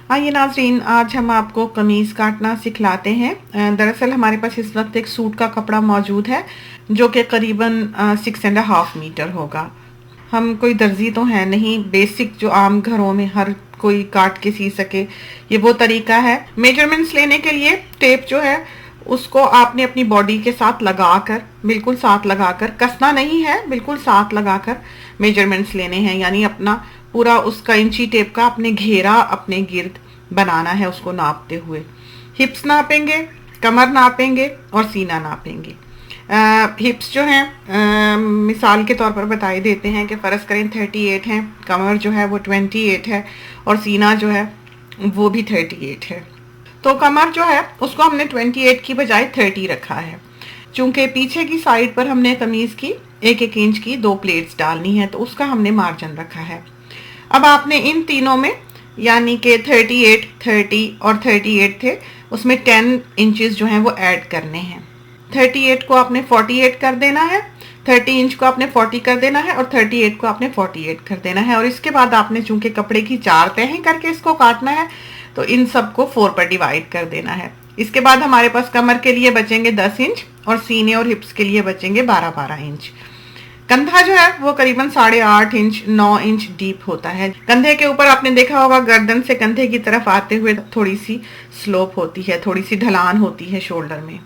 आइए नाज़रीन, आज हम आपको कमीज़ काटना सिखलाते हैं। दरअसल हमारे पास इस वक्त एक सूट का कपड़ा मौजूद है जो कि करीबन 6.5 मीटर होगा। हम कोई दर्जी तो है नहीं, बेसिक जो आम घरों में हर कोई काट के सी सके, ये वो तरीका है। मेजरमेंट्स लेने के लिए टेप जो है उसको आपने अपनी बॉडी के साथ लगाकर, बिल्कुल साथ लगाकर, कसना नहीं है, बिल्कुल साथ लगाकर मेजरमेंट्स लेने हैं। यानी अपना पूरा उसका इंची टेप का अपने घेरा अपने गिर्द बनाना है, उसको नापते हुए। हिप्स नापेंगे, कमर नापेंगे और सीना नापेंगे। हिप्स जो हैं मिसाल के तौर पर बताई देते हैं कि फ़र्ज़ करें 38 हैं, कमर जो है वो 28 है और सीना जो है वो भी 38 है। तो कमर जो है उसको हमने 28 की बजाय 30 रखा है। चूंकि पीछे की साइड पर हमने कमीज की 1-1 इंच की 2 प्लेट्स डालनी है, तो उसका हमने मार्जिन रखा है। अब आपने इन तीनों में, यानी कि 38, 30 और 38 थे, उसमें 10 इंचेस जो हैं वो ऐड करने हैं। 38 को आपने 48 कर देना है, 30 इंच को आपने 40 कर देना है और 38 को आपने 48 कर देना है। और इसके बाद आपने चूंकि कपड़े की 4 तहें करके इसको काटना है, तो इन सबको 4 पर डिवाइड कर देना है। इसके बाद हमारे पास कमर के लिए बचेंगे 10 इंच और सीने और हिप्स के लिए बचेंगे 12-12 इंच। कंधा जो है वो करीबन 8.5 इंच 9 इंच डीप होता है। कंधे के ऊपर आपने देखा होगा गर्दन से कंधे की तरफ आते हुए थोड़ी सी स्लोप होती है, थोड़ी सी ढलान होती है शोल्डर में,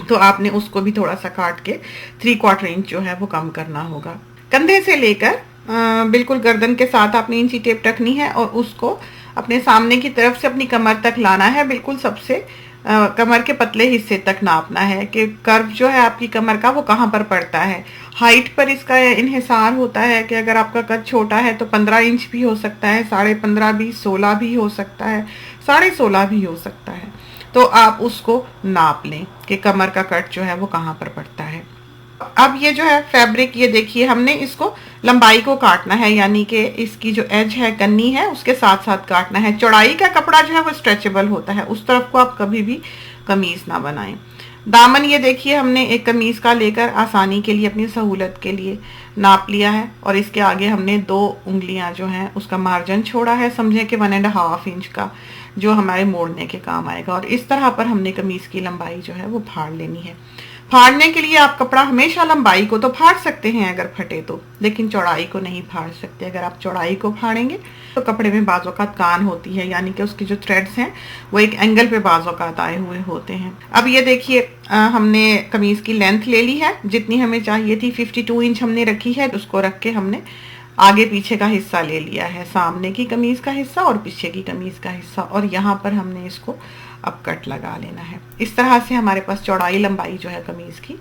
तो आपने उसको भी थोड़ा सा काट के 3/4 इंच जो है वो कम करना होगा। कंधे से लेकर बिल्कुल गर्दन के साथ आपने इंची टेप रखनी है और उसको अपने सामने की तरफ से अपनी कमर तक लाना है। बिल्कुल सबसे कमर के पतले हिस्से तक नापना है कि कर्व जो है आपकी कमर का वो कहाँ पर पड़ता है। हाइट पर इसका इन्हिसार होता है कि अगर आपका कद छोटा है तो 15 इंच भी हो सकता है, 15.5 भी, 16 भी हो सकता है, 16.5 भी हो सकता है। तो आप उसको नाप लें कि कमर का कट जो है वो कहाँ पर पड़ता है। अब ये जो है फैब्रिक, ये देखिए हमने इसको लंबाई को काटना है, यानी कि इसकी जो एज है, कन्नी है, उसके साथ साथ काटना है। चौड़ाई का कपड़ा जो है वो स्ट्रेचेबल होता है, उस तरफ को आप कभी भी कमीज ना बनाएं। दामन ये देखिए हमने एक कमीज का लेकर आसानी के लिए, अपनी सहूलत के लिए नाप लिया है और इसके आगे हमने 2 उंगलियां जो हैं उसका मार्जिन छोड़ा है, समझे कि 1.5 इंच का, जो हमारे मोड़ने के काम आएगा। और इस तरह पर हमने कमीज की लंबाई जो है वो फाड़ लेनी है। फाड़ने के लिए आप कपड़ा हमेशा लंबाई को तो फाड़ सकते हैं अगर फटे तो, लेकिन चौड़ाई को नहीं फाड़ सकते। अगर आप चौड़ाई को फाड़ेंगे तो कपड़े में बाज़ औक़ात कान होती है, यानी कि उसकी जो थ्रेड्स हैं वो एक एंगल पे बाज़ औक़ात आए हुए होते हैं। अब ये देखिए हमने कमीज़ की लेंथ ले ली है, जितनी हमें चाहिए थी 52 इंच हमने रखी है। उसको रख के हमने आगे पीछे का हिस्सा ले लिया है, सामने की कमीज का हिस्सा और पीछे की कमीज का हिस्सा, और यहाँ पर हमने इसको अब कट लगा लेना है। इस तरह से हमारे पास चौड़ाई लंबाई जो है कमीज की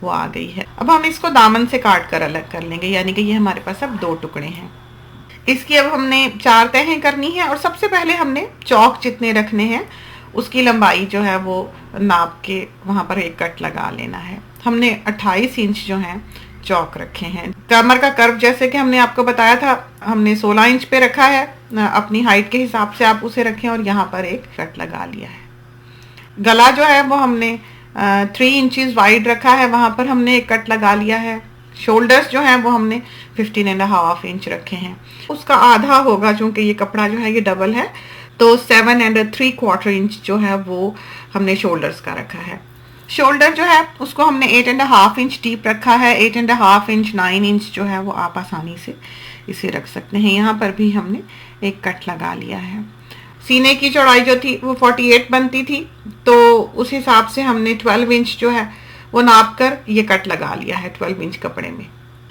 वो आ गई है। अब हम इसको दामन से काट कर अलग कर लेंगे, यानी कि ये हमारे पास अब 2 टुकड़े हैं। इसकी अब हमने 4 तहें करनी है और सबसे पहले हमने चौक जितने रखने हैं उसकी लंबाई जो है वो नाप के वहां पर एक कट लगा लेना है। हमने 28 इंच जो है चौक रखे हैं। कमर का कर्व जैसे कि हमने आपको बताया था, हमने 16 इंच पे रखा है, अपनी हाइट के हिसाब से आप उसे रखें और यहाँ पर एक कट लगा लिया है। गला जो है वो हमने 3 इंचेस वाइड रखा है, वहां पर हमने एक कट लगा लिया है। शोल्डर्स जो हैं वो हमने 15.5 इंच रखे हैं, उसका आधा होगा, चूंकि ये कपड़ा जो है ये डबल है, तो 7 3/4 इंच जो है वो हमने शोल्डर्स का रखा है। शोल्डर जो है उसको हमने 8.5 इंच डीप रखा है। 8.5 इंच 9 इंच जो है वो आप आसानी से इसे रख सकते हैं। यहाँ पर भी हमने एक कट लगा लिया है। सीने की चौड़ाई जो थी वो 48 बनती थी, तो उस हिसाब से हमने 12 इंच जो है वो नाप कर ये कट लगा लिया है 12 इंच कपड़े में।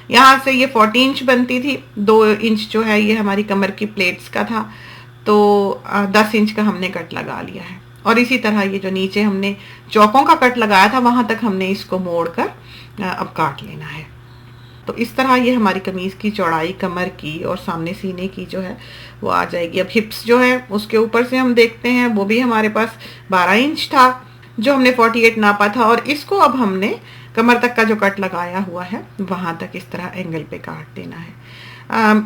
यहाँ से ये 40 इंच बनती थी, 2 इंच जो है ये हमारी कमर की प्लेट्स का था, तो 10 इंच का हमने कट लगा लिया है। और इसी तरह ये जो नीचे हमने चौकों का कट लगाया था वहां तक हमने इसको मोड़कर अब काट लेना है। तो इस तरह ये हमारी कमीज की चौड़ाई कमर की और सामने सीने की जो है वो आ जाएगी। अब हिप्स जो है उसके ऊपर से हम देखते हैं, वो भी हमारे पास 12 इंच था जो हमने 48 नापा था, और इसको अब हमने कमर तक का जो कट लगाया हुआ है वहां तक इस तरह एंगल पे काट देना है।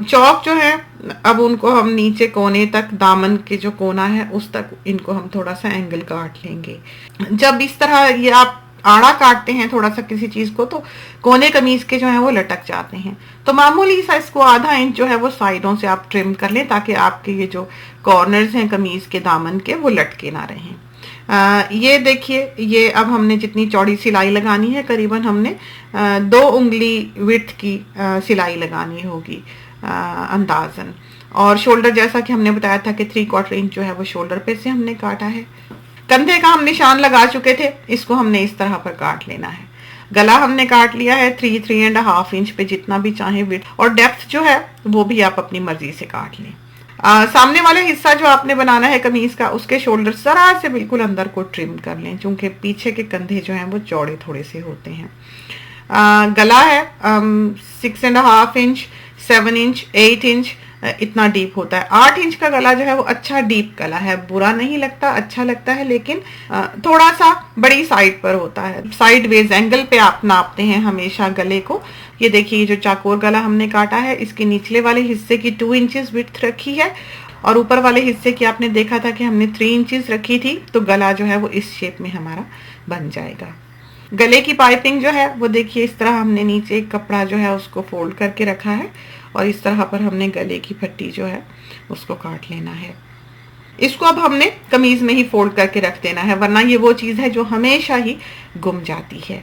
चौक जो है अब उनको हम नीचे कोने तक, दामन के जो कोना है उस तक इनको हम थोड़ा सा एंगल काट लेंगे। जब इस तरह ये आप आड़ा काटते हैं थोड़ा सा किसी चीज को, तो कोने कमीज के जो है वो लटक जाते हैं। तो मामूली सा इसको आधा इंच जो है वो साइडों से आप ट्रिम कर लें, ताकि आपके ये जो कॉर्नर्स हैं कमीज के दामन के वो लटके ना रहें। ये देखिए, ये अब हमने जितनी चौड़ी सिलाई लगानी है, करीबन हमने 2 उंगली विड्थ की सिलाई लगानी होगी अंदाजन। और शोल्डर जैसा कि हमने बताया था कि 3/4 इंच जो है वो शोल्डर पे से हमने काटा है। कंधे का हम निशान लगा चुके थे, इसको हमने इस तरह पर काट लेना है। गला हमने काट लिया है 3-3.5 इंच पे, जितना भी चाहे विड्थ, और डेप्थ जो है वो भी आप अपनी मर्जी से काट लें। सामने वाला हिस्सा जो आपने बनाना है कमीज का, उसके शोल्डर जरा से बिल्कुल अंदर को ट्रिम कर लें, क्योंकि पीछे के कंधे जो हैं वो चौड़े थोड़े से होते हैं। गला है 6.5 इंच, 7 इंच, 8 इंच, इतना डीप होता है। 8 इंच का गला जो है वो अच्छा डीप गला है, बुरा नहीं लगता, अच्छा लगता है, लेकिन थोड़ा सा बड़ी साइड पर होता है। साइड वेज एंगल पे आप नापते हैं हमेशा गले को। ये देखिए, ये जो चाकोर गला हमने काटा है, इसके निचले वाले हिस्से की 2 इंचेस विड्थ रखी है, और ऊपर वाले हिस्से की आपने देखा था कि हमने 3 इंचेस रखी थी। तो गला जो है वो इस शेप में हमारा बन जाएगा। गले की पाइपिंग जो है वो देखिए, इस तरह हमने नीचे एक कपड़ा जो है उसको फोल्ड करके रखा है, और इस तरह पर हमने गले की पट्टी जो है उसको काट लेना है। इसको अब हमने कमीज में ही फोल्ड करके रख देना है, वरना ये वो चीज है जो हमेशा ही गुम जाती है।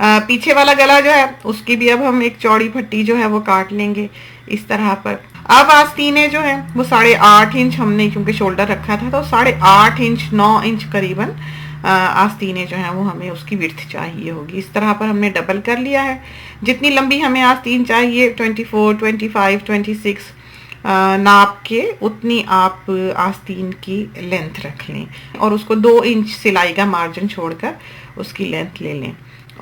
पीछे वाला गला जो है उसकी भी अब हम एक चौड़ी पट्टी जो है वो काट लेंगे इस तरह पर। अब आस्तीने जो है वो 8.5 इंच हमने क्योंकि शोल्डर रखा था, तो 8.5 इंच 9 इंच करीबन आस्तीने जो है वो हमें उसकी विड्थ चाहिए होगी। इस तरह पर हमने डबल कर लिया है। जितनी लंबी हमें आस्तीन चाहिए 24, 25, 26 नाप के, उतनी आप आस्तीन की लेंथ रख लें, और उसको 2 इंच सिलाई का मार्जिन छोड़कर उसकी लेंथ ले लें।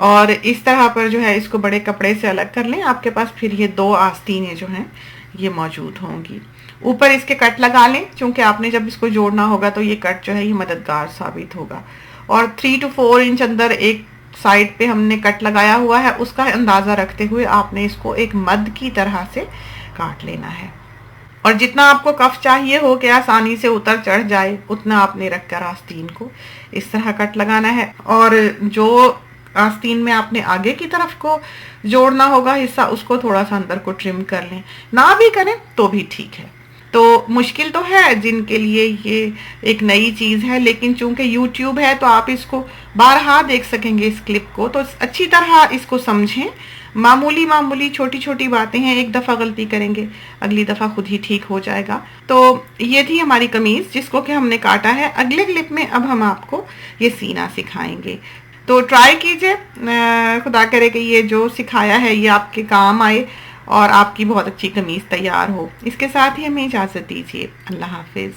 और इस तरह पर जो है इसको बड़े कपड़े से अलग कर लें। आपके पास फिर ये 2 आस्तीनें जो हैं ये मौजूद होंगी। ऊपर इसके कट लगा लें, क्योंकि आपने जब इसको जोड़ना होगा तो ये कट जो है ये मददगार साबित होगा। और 3 to 4 इंच अंदर एक साइड पे हमने कट लगाया हुआ है, उसका अंदाजा रखते हुए आपने इसको एक मद की तरह से काट लेना है। और जितना आपको कफ चाहिए हो कि आसानी से उतर चढ़ जाए, उतना आपने रखकर आस्तीन को इस तरह कट लगाना है। और जो आस्तीन में आपने आगे की तरफ को जोड़ना होगा हिस्सा, उसको थोड़ा सा अंदर को ट्रिम कर लें, ना भी करें तो भी ठीक है। तो मुश्किल तो है जिनके लिए ये एक नई चीज है, लेकिन चूंकि YouTube है तो आप इसको बारहा देख सकेंगे इस क्लिप को, तो अच्छी तरह इसको समझें। मामूली मामूली छोटी छोटी बातें हैं, एक दफा गलती करेंगे अगली दफा खुद ही ठीक हो जाएगा। तो ये थी हमारी कमीज जिसको कि हमने काटा है। अगले क्लिप में अब हम आपको ये सीना सिखाएंगे, तो ट्राई कीजिए। खुदा करे कि ये जो सिखाया है ये आपके काम आए और आपकी बहुत अच्छी कमीज तैयार हो। इसके साथ ही हमें इजाजत दीजिए। अल्लाह हाफिज।